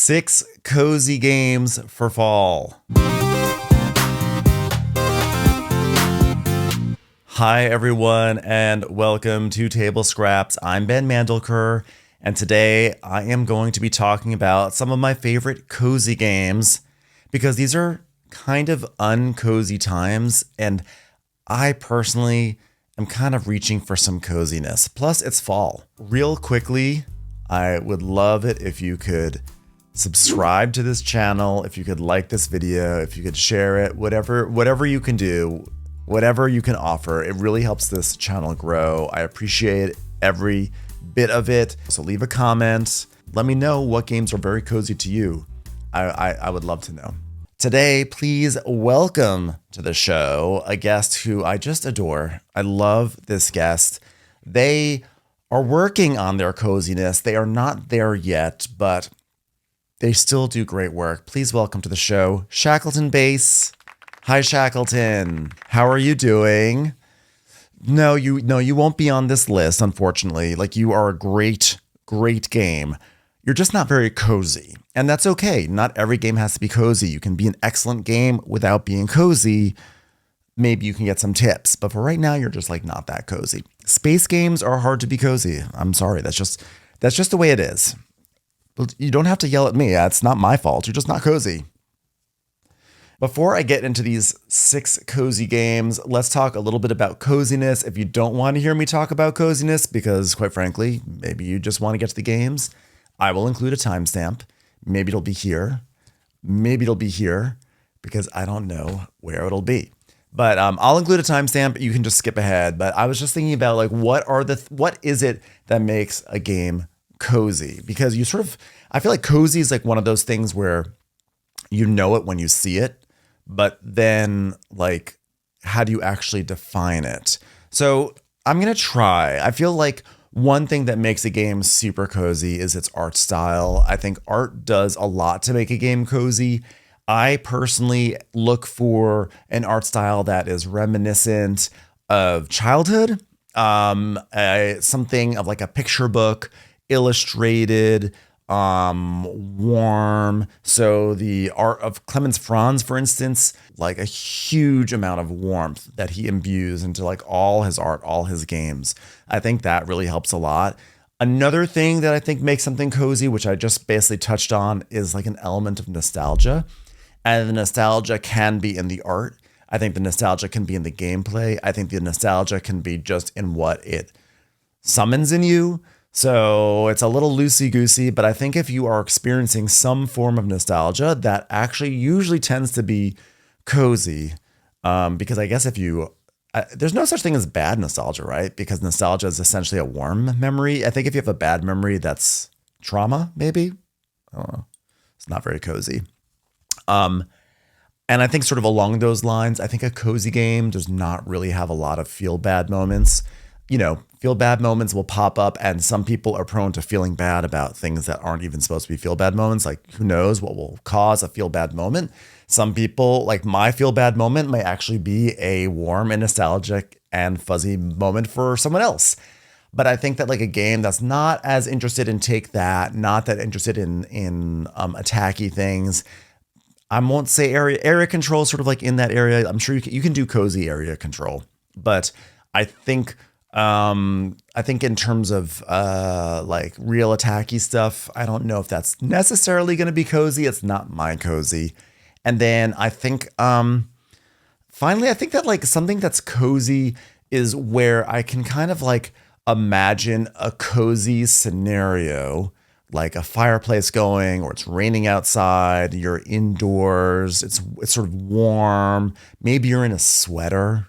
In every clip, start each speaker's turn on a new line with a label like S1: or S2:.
S1: 6 cozy games for fall. Hi, everyone, and welcome to Table Scraps. I'm Ben Mandelker, and today I am going to be talking about some of my favorite cozy games because these are kind of uncozy times, and I personally am kind of reaching for some coziness. Plus, it's fall. Real quickly, I would love it if you could subscribe to this channel, if you could like this video, if you could share it, whatever you can do, whatever you can offer. It really helps this channel grow. I appreciate every bit of it. So leave a comment. Let me know what games are very cozy to you. I would love to know. Today, please welcome to the show a guest who I just adore. I love this guest. They are working on their coziness. They are not there yet, but they still do great work. Please welcome to the show, Shackleton Bass. Hi, Shackleton. How are you doing? No, you won't be on this list, unfortunately. Like, you are a great game. You're just not very cozy. And that's okay. Not every game has to be cozy. You can be an excellent game without being cozy. Maybe you can get some tips. But for right now, you're just like not that cozy. Space games are hard to be cozy. I'm sorry. That's just the way it is. But you don't have to yell at me. It's not my fault. You're just not cozy. Before I get into these 6 cozy games, let's talk a little bit about coziness. If you don't want to hear me talk about coziness, because quite frankly, maybe you just want to get to the games, I will include a timestamp. Maybe it'll be here. Maybe it'll be here because I don't know where it'll be. But I'll include a timestamp. You can just skip ahead. But I was just thinking about like what is it that makes a game cozy? Because I feel like cozy is like one of those things where you know it when you see it, but then like, how do you actually define it? So I'm going to try. I feel like one thing that makes a game super cozy is its art style. I think art does a lot to make a game cozy. I personally look for an art style that is reminiscent of childhood, something of like a picture book, illustrated, warm. So the art of Clemens Franz, for instance, like a huge amount of warmth that he imbues into like all his art, all his games. I think that really helps a lot. Another thing that I think makes something cozy, which I just basically touched on, is like an element of nostalgia. And the nostalgia can be in the art. I think the nostalgia can be in the gameplay. I think the nostalgia can be just in what it summons in you. So it's a little loosey-goosey, but I think if you are experiencing some form of nostalgia, that actually usually tends to be cozy. Because I guess there's no such thing as bad nostalgia, right? Because nostalgia is essentially a warm memory. I think if you have a bad memory, that's trauma, maybe. I don't know. It's not very cozy. And I think sort of along those lines, I think a cozy game does not really have a lot of feel bad moments. You know, feel bad moments will pop up, and some people are prone to feeling bad about things that aren't even supposed to be feel bad moments. Like, who knows what will cause a feel bad moment? Some people, like my feel bad moment, may actually be a warm and nostalgic and fuzzy moment for someone else. But I think that like a game that's not as interested in not that interested in attacky things. I won't say area control, sort of like in that area. I'm sure you can do cozy area control, but I think in terms of like real attacky stuff, I don't know if that's necessarily going to be cozy. It's not my cozy. And then I think finally, I think that like something that's cozy is where I can kind of like imagine a cozy scenario, like a fireplace going, or it's raining outside, you're indoors, it's sort of warm. Maybe you're in a sweater.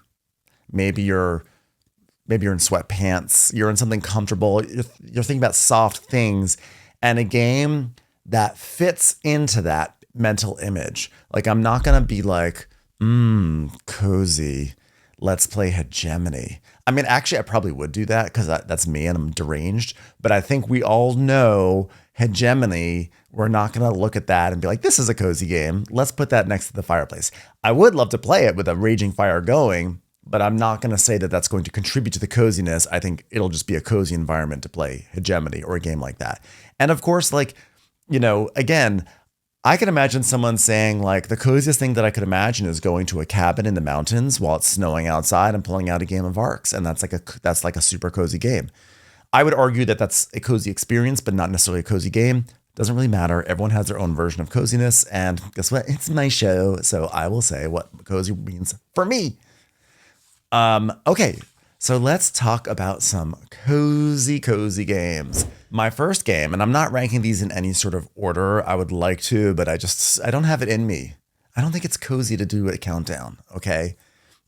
S1: Maybe you're in sweatpants. You're in something comfortable. You're thinking about soft things, and a game that fits into that mental image. Like, I'm not going to be like, cozy. Let's play hegemony. I mean, actually, I probably would do that because that's me and I'm deranged. But I think we all know hegemony. We're not going to look at that and be like, this is a cozy game. Let's put that next to the fireplace. I would love to play it with a raging fire going, but I'm not going to say that that's going to contribute to the coziness. I think it'll just be a cozy environment to play hegemony or a game like that. And of course, like, again, I can imagine someone saying like the coziest thing that I could imagine is going to a cabin in the mountains while it's snowing outside and pulling out a game of Arcs, and that's like a super cozy game. I would argue that that's a cozy experience, but not necessarily a cozy game. Doesn't really matter. Everyone has their own version of coziness, and guess what? It's my show, so I will say what cozy means for me. Okay, so let's talk about some cozy games. My first game, and I'm not ranking these in any sort of order. I would like to, but I don't have it in me. I don't think it's cozy to do a countdown, okay?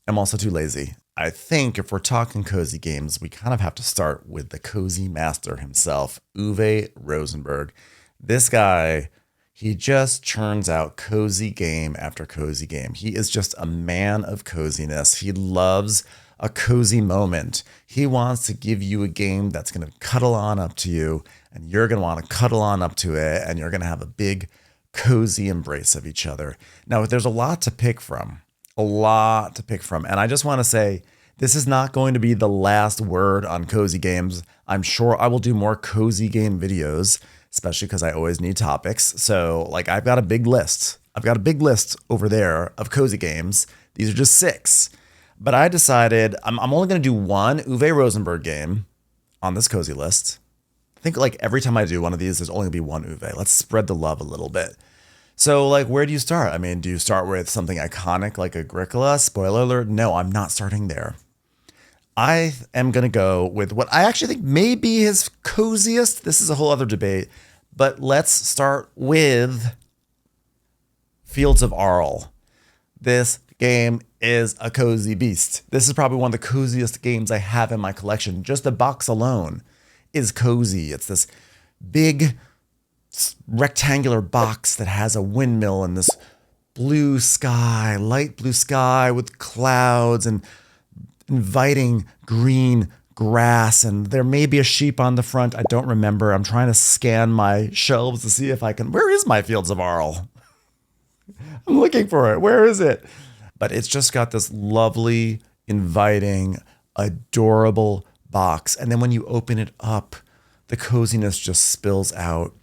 S1: I'm also too lazy. I think if we're talking cozy games, we kind of have to start with the cozy master himself, Uwe Rosenberg. This guy, he just churns out cozy game after cozy game. He is just a man of coziness. He loves a cozy moment. He wants to give you a game that's going to cuddle on up to you, and you're going to want to cuddle on up to it, and you're going to have a big cozy embrace of each other. Now, there's a lot to pick from. And I just want to say, this is not going to be the last word on cozy games. I'm sure I will do more cozy game videos, especially because I always need topics. So like I've got a big list. Over there of cozy games. These are just 6. But I decided I'm only going to do one Uwe Rosenberg game on this cozy list. I think like every time I do one of these, there's only going to be one Uwe. Let's spread the love a little bit. So like, where do you start? I mean, do you start with something iconic like Agricola? Spoiler alert, no, I'm not starting there. I am going to go with what I actually think may be his coziest. This is a whole other debate, but let's start with Fields of Arle. This game is a cozy beast. This is probably one of the coziest games I have in my collection. Just the box alone is cozy. It's this big rectangular box that has a windmill and this blue sky, light blue sky with clouds and inviting green grass, and there may be a sheep on the front. I don't remember. I'm trying to scan my shelves to see if I can. Where is my Fields of Arle? I'm looking for it. Where is it? But it's just got this lovely, inviting, adorable box. And then when you open it up, the coziness just spills out.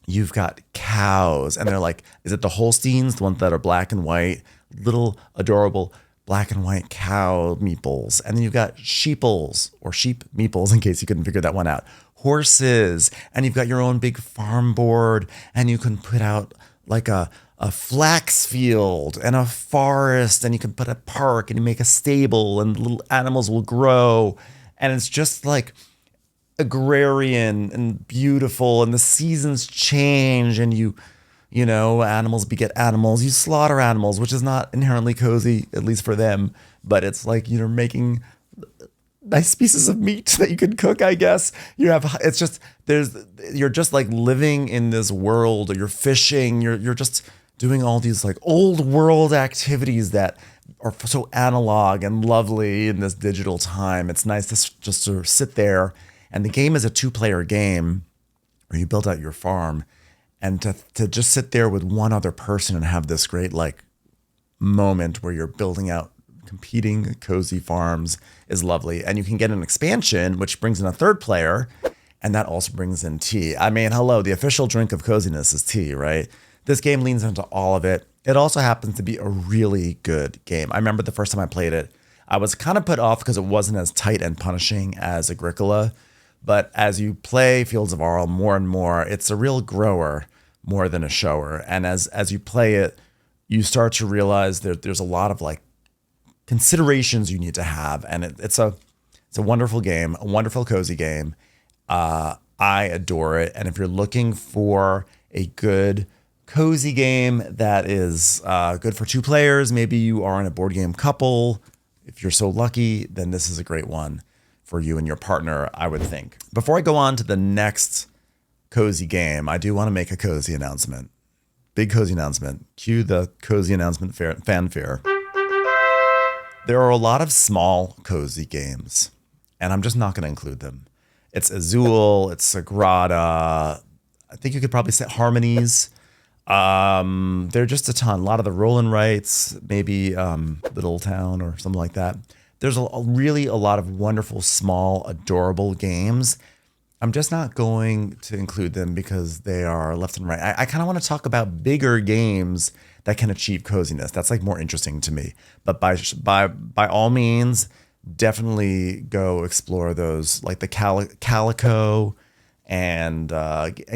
S1: You've got cows, and they're like, is it the Holsteins, the ones that are black and white, little adorable black and white cow meeples. And then you've got sheeples or sheep meeples, in case you couldn't figure that one out. Horses, and you've got your own big farm board, and you can put out like a flax field and a forest, and you can put a park and you make a stable, and little animals will grow. And it's just like agrarian and beautiful, and the seasons change, and animals beget animals. You slaughter animals, which is not inherently cozy, at least for them, but it's like you're making nice pieces of meat that you can cook, I guess. You're just like living in this world, or you're fishing, you're just doing all these like old world activities that are so analog and lovely in this digital time. It's nice to just sort of sit there, and the game is a 2-player game where you build out your farm, and to just sit there with one other person and have this great like moment where you're building out competing cozy farms is lovely. And you can get an expansion, which brings in a 3rd player, and that also brings in tea. I mean, hello, the official drink of coziness is tea, right? This game leans into all of it. It also happens to be a really good game. I remember the first time I played it, I was kind of put off because it wasn't as tight and punishing as Agricola. But as you play Fields of Arle more and more, it's a real grower more than a shower. And as you play it, you start to realize there's a lot of like considerations you need to have. And it's a wonderful game, a wonderful cozy game. I adore it. And if you're looking for a good cozy game that is good for 2 players, maybe you are in a board game couple. If you're so lucky, then this is a great one for you and your partner, I would think. Before I go on to the next cozy game, I do want to make a cozy announcement. Big cozy announcement. Cue the cozy announcement fanfare. There are a lot of small cozy games, and I'm just not going to include them. It's Azul, it's Sagrada. I think you could probably say Harmonies. They're just a ton. A lot of the roll and writes, maybe Little Town or something like that. There's really a lot of wonderful, small, adorable games. I'm just not going to include them because they are left and right. I kind of want to talk about bigger games that can achieve coziness. That's like more interesting to me. But by all means, definitely go explore those, like the Calico and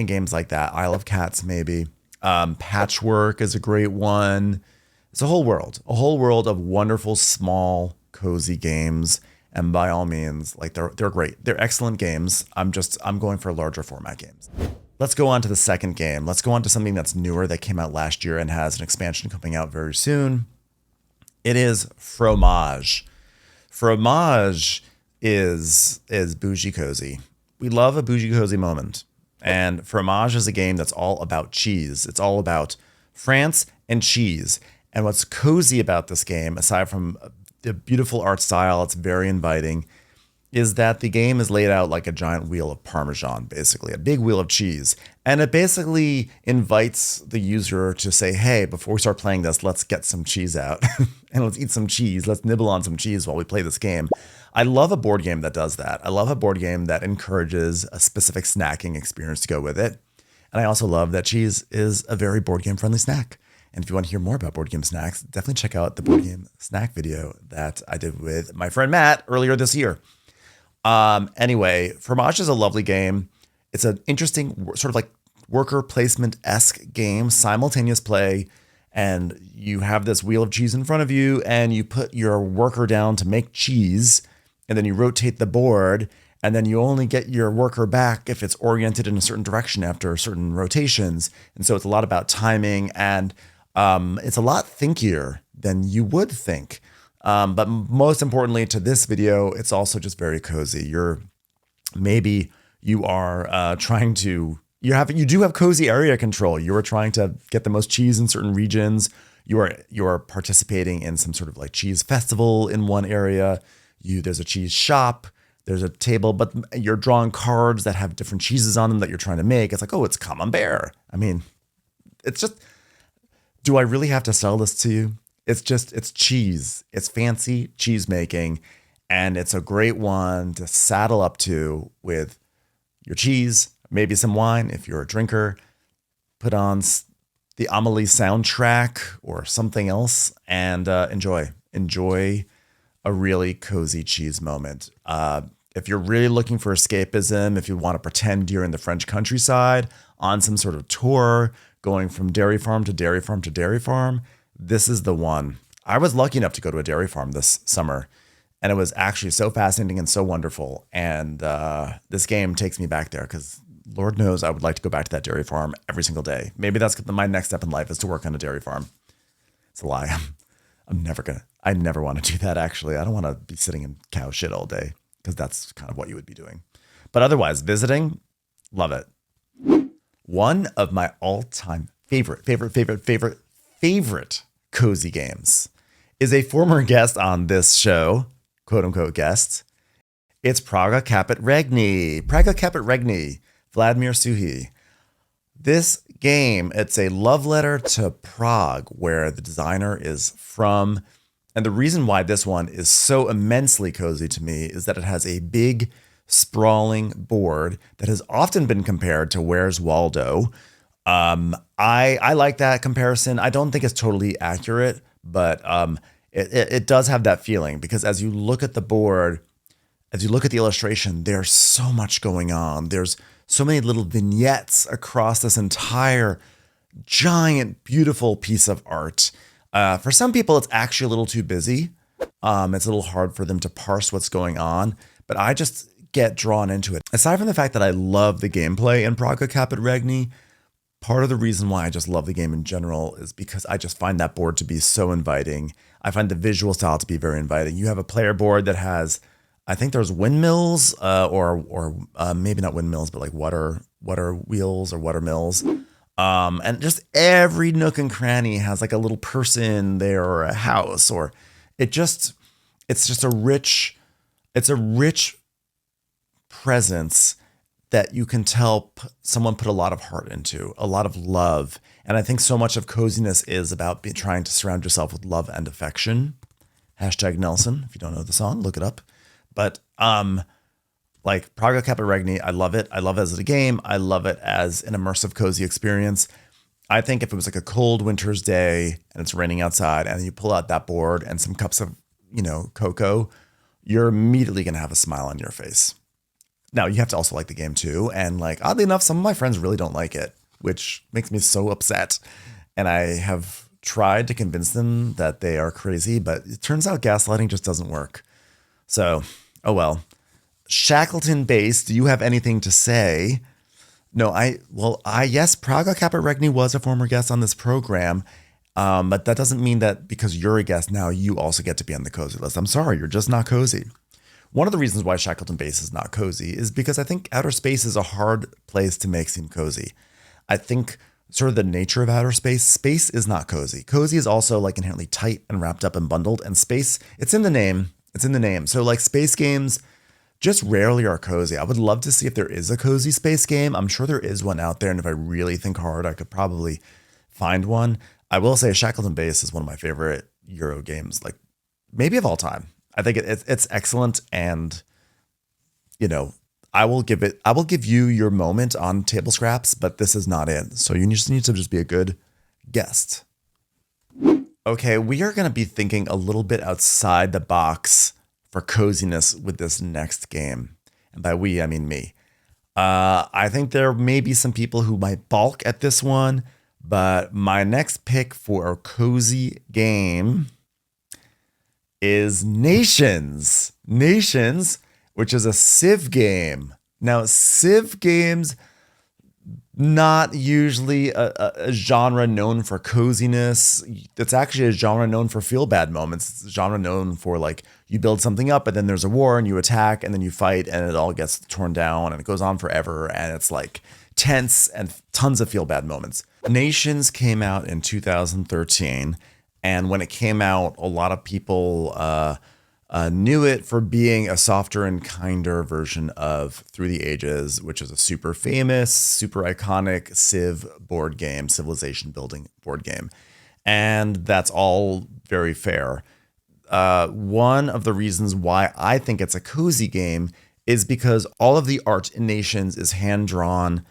S1: games like that. Isle of Cats, maybe. Patchwork is a great one. It's a whole world of wonderful, small, cozy games. And by all means, like they're great. They're excellent games. I'm going for larger format games. Let's go on to the second game. Let's go on to something that's newer that came out last year and has an expansion coming out very soon. It is Fromage. Fromage is bougie cozy. We love a bougie cozy moment. And Fromage is a game that's all about cheese. It's all about France and cheese. And what's cozy about this game, aside from the beautiful art style, it's very inviting, is that the game is laid out like a giant wheel of Parmesan, basically, a big wheel of cheese. And it basically invites the user to say, hey, before we start playing this, let's get some cheese out and let's eat some cheese. Let's nibble on some cheese while we play this game. I love a board game that does that. I love a board game that encourages a specific snacking experience to go with it. And I also love that cheese is a very board game friendly snack. And if you want to hear more about board game snacks, definitely check out the board game snack video that I did with my friend Matt earlier this year. Anyway, Fromage is a lovely game. It's an interesting sort of like worker placement-esque game, simultaneous play, and you have this wheel of cheese in front of you and you put your worker down to make cheese, and then you rotate the board, and then you only get your worker back if it's oriented in a certain direction after certain rotations. And so it's a lot about timing, and it's a lot thinkier than you would think. But most importantly to this video, it's also just very cozy. You are trying to, you do have cozy area control. You are trying to get the most cheese in certain regions. You are participating in some sort of like cheese festival in one area. There's a cheese shop. There's a table, but you're drawing cards that have different cheeses on them that you're trying to make. It's like, oh, it's Camembert. I mean, it's just, do I really have to sell this to you? It's cheese. It's fancy cheese making, and it's a great one to saddle up to with your cheese, maybe some wine if you're a drinker. Put on the Amelie soundtrack or something else, and enjoy a really cozy cheese moment. If you're really looking for escapism, if you want to pretend you're in the French countryside on some sort of tour, going from dairy farm to dairy farm to dairy farm, this is the one. I was lucky enough to go to a dairy farm this summer, and it was actually so fascinating and so wonderful. And this game takes me back there because Lord knows I would like to go back to that dairy farm every single day. Maybe that's my next step in life, is to work on a dairy farm. It's a lie. I never want to do that, actually. I don't want to be sitting in cow shit all day, because that's kind of what you would be doing. But otherwise, visiting, love it. One of my all-time favorite cozy games is a former guest on this show, quote unquote guest. It's Praga Caput Regni. Praga Caput Regni, Vladimir Suhi. This game, it's a love letter to Prague, where the designer is from. And the reason why this one is so immensely cozy to me is that it has a big, sprawling board that has often been compared to Where's Waldo. I like that comparison. I don't think it's totally accurate, but it does have that feeling, because as you look at the board, as you look at the illustration, there's so much going on. There's so many little vignettes across this entire giant, beautiful piece of art. For some people, it's actually a little too busy. It's a little hard for them to parse what's going on, but I just get drawn into it. Aside from the fact that I love the gameplay in Praga Caput Regni, part of the reason why I just love the game in general is because I just find that board to be so inviting. I find the visual style to be very inviting. You have a player board that has, I think there's windmills, or maybe not windmills, but like water wheels or water mills. And just every nook and cranny has like a little person there or a house, or it's just a rich presence that you can tell someone put a lot of heart into, a lot of love. And I think so much of coziness is about trying to surround yourself with love and affection. #Nelson. If you don't know the song, look it up. But Like Praga Caput Regni, I love it. I love it as a game. I love it as an immersive, cozy experience. I think if it was like a cold winter's day and it's raining outside and you pull out that board and some cups of, cocoa, you're immediately going to have a smile on your face. Now, you have to also like the game too. And like, oddly enough, some of my friends really don't like it, which makes me so upset. And I have tried to convince them that they are crazy, but it turns out gaslighting just doesn't work. So, oh well. Shackleton Base, do you have anything to say? No, yes, Praga Caput Regni was a former guest on this program. But that doesn't mean that because you're a guest now, you also get to be on the cozy list. I'm sorry, you're just not cozy. One of the reasons why Shackleton Base is not cozy is because I think outer space is a hard place to make seem cozy. I think sort of the nature of outer space is not cozy. Cozy is also like inherently tight and wrapped up and bundled, and space, it's in the name. It's in the name. So like space games just rarely are cozy. I would love to see if there is a cozy space game. I'm sure there is one out there, and if I really think hard, I could probably find one. I will say Shackleton Base is one of my favorite Euro games, like maybe of all time. I think it's excellent, and I will give you your moment on Table Scraps, but this is not it. So you just need to just be a good guest. Okay, we are going to be thinking a little bit outside the box for coziness with this next game. And by we, I mean me. I think there may be some people who might balk at this one, but my next pick for a cozy game is Nations. Nations, which is a Civ game. Now, Civ games, not usually a genre known for coziness. It's actually a genre known for feel bad moments. It's a genre known for like you build something up and then there's a war and you attack and then you fight and it all gets torn down and it goes on forever and it's like tense and tons of feel bad moments. Nations came out in 2013. And when it came out, a lot of people knew it for being a softer and kinder version of Through the Ages, which is a super famous, super iconic Civ board game, civilization building board game. And that's all very fair. One of the reasons why I think it's a cozy game is because all of the art in Nations is hand-drawn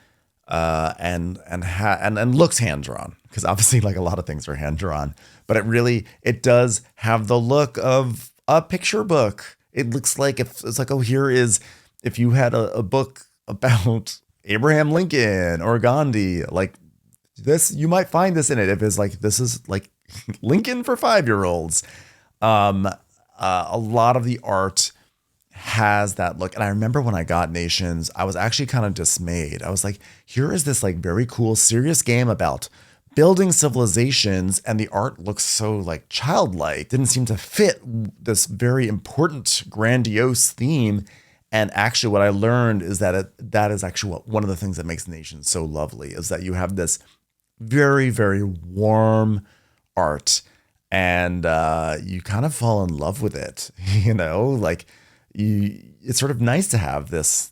S1: and looks hand-drawn, because obviously like a lot of things are hand-drawn, but it does have the look of a picture book. It looks like it's like, oh, here is, if you had a book about Abraham Lincoln or Gandhi, like this, you might find this in it. If it's like, this is like Lincoln for 5-year-olds. A lot of the art has that look. And I remember when I got Nations, I was actually kind of dismayed. I was like, here is this like very cool, serious game about building civilizations, and the art looks so like childlike. Didn't seem to fit this very important, grandiose theme. And actually what I learned is that that is actually one of the things that makes Nations so lovely, is that you have this very, very warm art, and you kind of fall in love with it. Like it's sort of nice to have this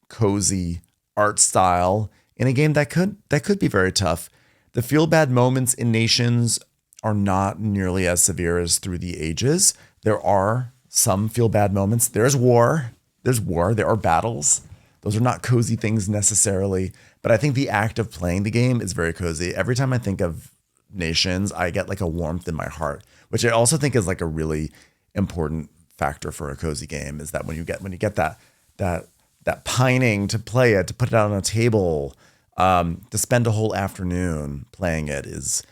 S1: cozy art style in a game that could be very tough. The feel bad moments in Nations are not nearly as severe as Through the Ages. There are some feel bad moments. There's war. There are battles. Those are not cozy things necessarily, but I think the act of playing the game is very cozy. Every time I think of Nations, I get like a warmth in my heart, which I also think is like a really important factor for a cozy game, is that when you get that pining to play it, to put it out on a table, to spend a whole afternoon playing it is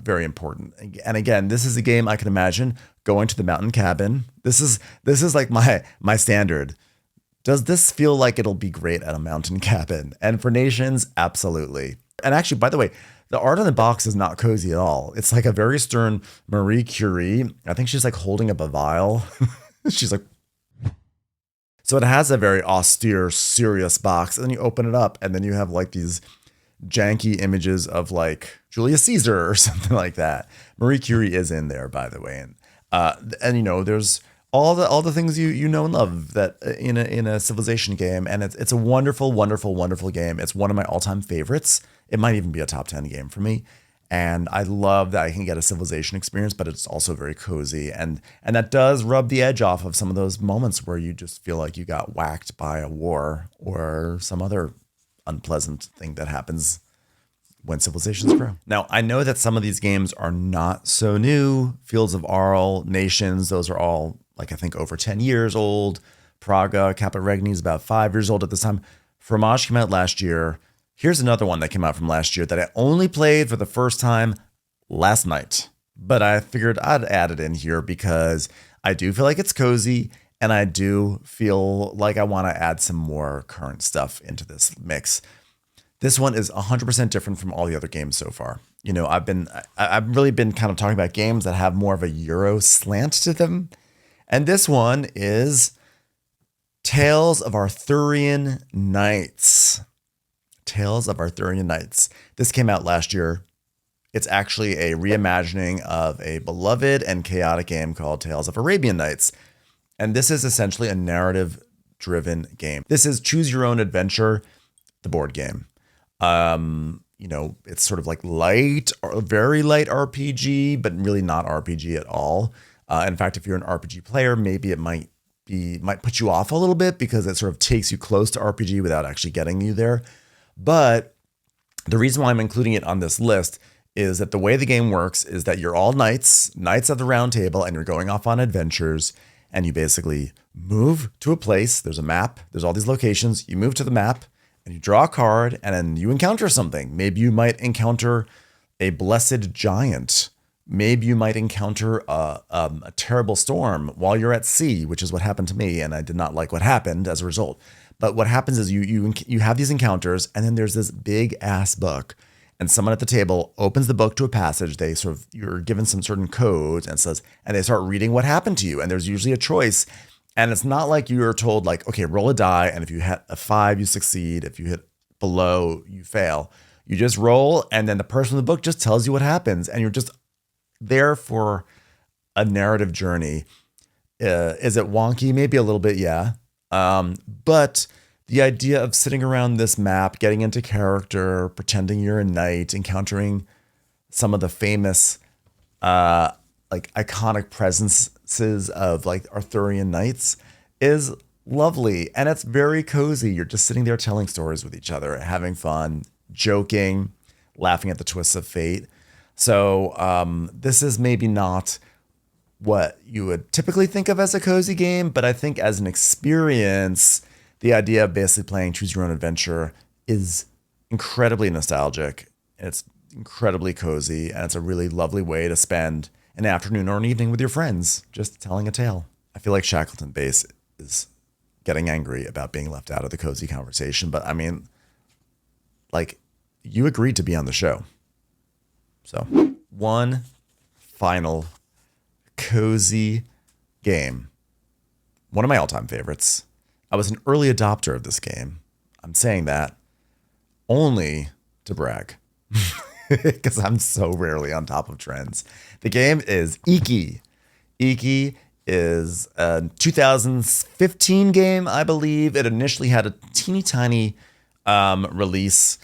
S1: very important. And again, this is a game I can imagine going to the mountain cabin. This is like my standard. Does this feel like it'll be great at a mountain cabin? And for Nations, absolutely. And actually, by the way, the art on the box is not cozy at all. It's like a very stern Marie Curie. I think she's like holding up a vial. She's like, so it has a very austere, serious box. And then you open it up and then you have like these janky images of like Julius Caesar or something like that. Marie Curie is in there, by the way. And there's all the things you know and love that in a civilization game. And it's a wonderful, wonderful, wonderful game. It's one of my all-time favorites. It might even be a top 10 game for me. And I love that I can get a civilization experience, but it's also very cozy. And that does rub the edge off of some of those moments where you just feel like you got whacked by a war or some other unpleasant thing that happens when civilizations grow. Now, I know that some of these games are not so new. Fields of Arle, Nations, those are all like I think over 10 years old. Praga Caput Regni is about 5 years old at this time. Fromage came out last year. Here's another one that came out from last year that I only played for the first time last night. But I figured I'd add it in here because I do feel like it's cozy and I do feel like I want to add some more current stuff into this mix. This one is 100% different from all the other games so far. You know, I've really been kind of talking about games that have more of a Euro slant to them. And this one is Tales of Arthurian Knights. Tales of Arthurian Knights. This came out last year. It's actually a reimagining of a beloved and chaotic game called Tales of Arabian Nights. And this is essentially a narrative-driven game. This is choose your own adventure, the board game. You know, it's sort of like light or very light RPG, but really not RPG at all. In fact, if you're an RPG player, maybe it might put you off a little bit because it sort of takes you close to RPG without actually getting you there. But the reason why I'm including it on this list is that the way the game works is that you're all knights of the round table, and you're going off on adventures, and you basically move to a place. There's a map. There's all these locations. You move to the map and you draw a card, and then you encounter something. Maybe you might encounter a blessed giant. Maybe you might encounter a terrible storm while you're at sea, which is what happened to me, and I did not like what happened as a result. But what happens is you have these encounters, and then there's this big ass book, and someone at the table opens the book to a passage. You're given some certain codes and they start reading what happened to you, and there's usually a choice. And it's not like you're told like, okay, roll a die, and if you hit a 5, you succeed. If you hit below, you fail. You just roll, and then the person in the book just tells you what happens, and you're just there for a narrative journey. Is it wonky? Maybe a little bit, yeah. But the idea of sitting around this map, getting into character, pretending you're a knight, encountering some of the famous, like iconic presences of like Arthurian Knights is lovely. And it's very cozy. You're just sitting there telling stories with each other, having fun, joking, laughing at the twists of fate. So this is maybe not what you would typically think of as a cozy game, but I think as an experience, the idea of basically playing Choose Your Own Adventure is incredibly nostalgic. It's incredibly cozy, and it's a really lovely way to spend an afternoon or an evening with your friends, just telling a tale. I feel like Shackleton Base is getting angry about being left out of the cozy conversation, but I mean, like, you agreed to be on the show. So, one final cozy game. One of my all-time favorites. I was an early adopter of this game. I'm saying that only to brag because I'm so rarely on top of trends. The game is Iki. Iki is a 2015 game, I believe. It initially had a teeny tiny release.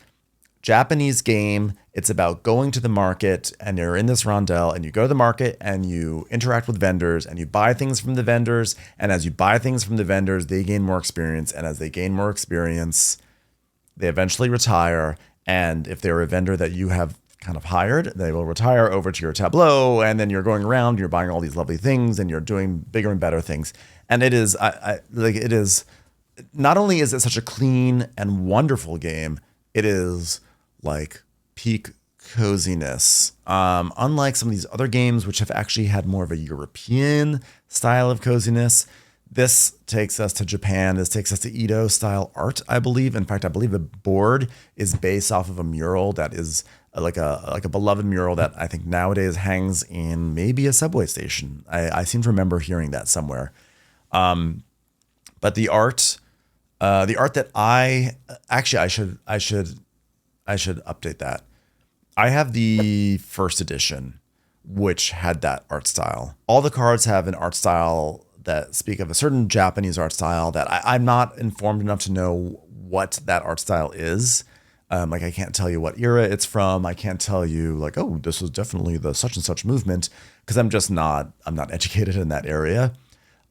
S1: Japanese game. It's about going to the market, and you're in this rondel, and you go to the market and you interact with vendors and you buy things from the vendors. And as you buy things from the vendors, they gain more experience. And as they gain more experience, they eventually retire. And if they're a vendor that you have kind of hired, they will retire over to your tableau. And then you're going around, you're buying all these lovely things, and you're doing bigger and better things. And it is, it is, not only is it such a clean and wonderful game, it is like peak coziness. Unlike some of these other games, which have actually had more of a European style of coziness, this takes us to Japan. This takes us to Edo style art, I believe. In fact, I believe the board is based off of a mural that is like a beloved mural that I think nowadays hangs in maybe a subway station. I seem to remember hearing that somewhere. But the art that I should update that. I have the first edition, which had that art style. All the cards have an art style that speak of a certain Japanese art style that I'm not informed enough to know what that art style is. Like I can't tell you what era it's from. I can't tell you like, oh, this was definitely the such and such movement, because I'm not educated in that area.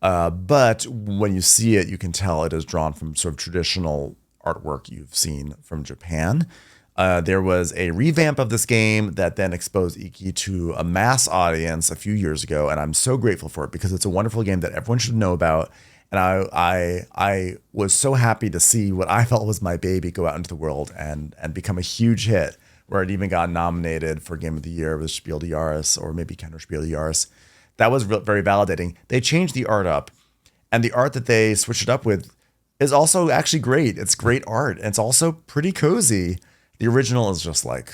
S1: But when you see it, you can tell it is drawn from sort of traditional artwork you've seen from Japan. There was a revamp of this game that then exposed Iki to a mass audience a few years ago, and I'm so grateful for it because it's a wonderful game that everyone should know about. And I was so happy to see what I felt was my baby go out into the world and become a huge hit, where it even got nominated for Game of the Year with Spiel des Jahres, or maybe Kenner Spiel des Jahres. That was very validating. They changed the art up, and the art that they switched it up with is also actually great. It's great art, and it's also pretty cozy. The original is just like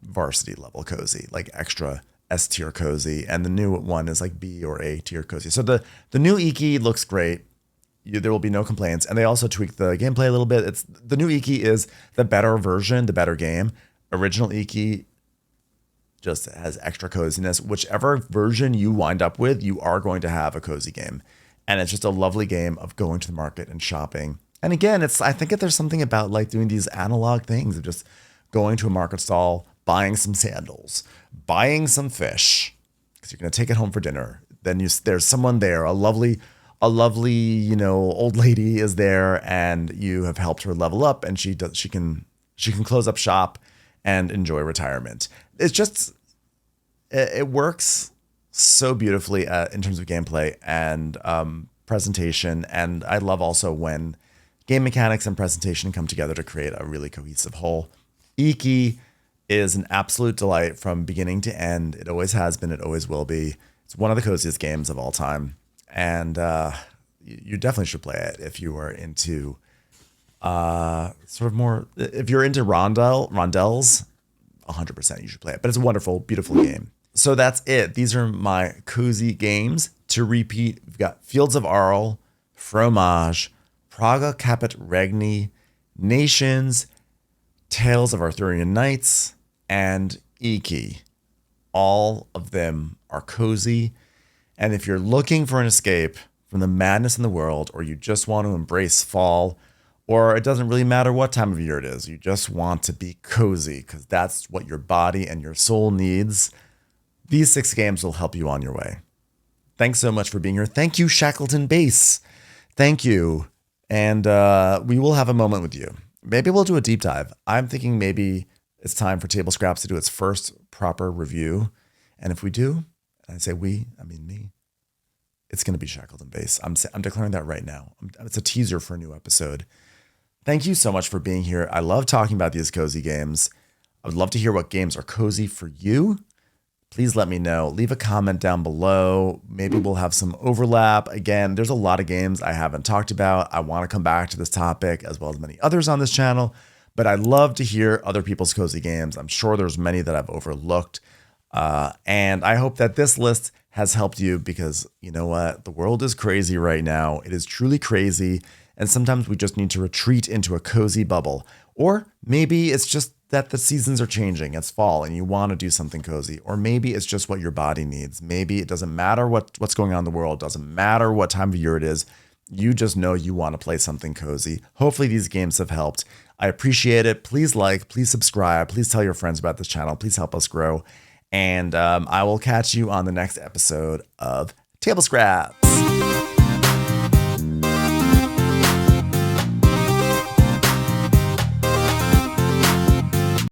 S1: varsity level cozy, like extra S tier cozy, and the new one is like B or A tier cozy. So the new Iki looks great. There will be no complaints, and they also tweaked the gameplay a little bit. It's the new Iki is the better version, the better game. Original Iki just has extra coziness. Whichever version you wind up with, you are going to have a cozy game, and it's just a lovely game of going to the market and shopping. And again, I think that there's something about like doing these analog things of just going to a market stall, buying some sandals, buying some fish, because you're going to take it home for dinner. Then there's someone there, a lovely, old lady is there, and you have helped her level up, and she can close up shop and enjoy retirement. It's just, it works so beautifully in terms of gameplay and presentation. And I love also when game mechanics and presentation come together to create a really cohesive whole. Iki is an absolute delight from beginning to end. It always has been. It always will be. It's one of the coziest games of all time. And you definitely should play it if you are into sort of more, if you're into rondelles, 100% you should play it. But it's a wonderful, beautiful game. So that's it. These are my cozy games. To repeat, we've got Fields of Arle, Fromage, Praga Caput Regni, Nations, Tales of Arthurian Knights, and Iki. All of them are cozy. And if you're looking for an escape from the madness in the world, or you just want to embrace fall, or it doesn't really matter what time of year it is, you just want to be cozy because that's what your body and your soul needs, these 6 games will help you on your way. Thanks so much for being here. Thank you, Shackleton Base. Thank you. And we will have a moment with you. Maybe we'll do a deep dive. I'm thinking maybe it's time for Table Scraps to do its first proper review. And if we do, and I say we, I mean me, it's going to be Shackleton Base. I'm declaring that right now. It's a teaser for a new episode. Thank you so much for being here. I love talking about these cozy games. I would love to hear what games are cozy for you. Please let me know. Leave a comment down below. Maybe we'll have some overlap. Again, there's a lot of games I haven't talked about. I want to come back to this topic as well as many others on this channel, but I love to hear other people's cozy games. I'm sure there's many that I've overlooked. And I hope that this list has helped you, because you know what? The world is crazy right now. It is truly crazy. And sometimes we just need to retreat into a cozy bubble. Or maybe it's just that the seasons are changing. It's fall and you want to do something cozy. Or maybe it's just what your body needs. Maybe it doesn't matter what's going on in the world. It doesn't matter what time of year it is. You just know you want to play something cozy. Hopefully these games have helped. I appreciate it. Please like, please subscribe. Please tell your friends about this channel. Please help us grow. And I will catch you on the next episode of Table Scraps.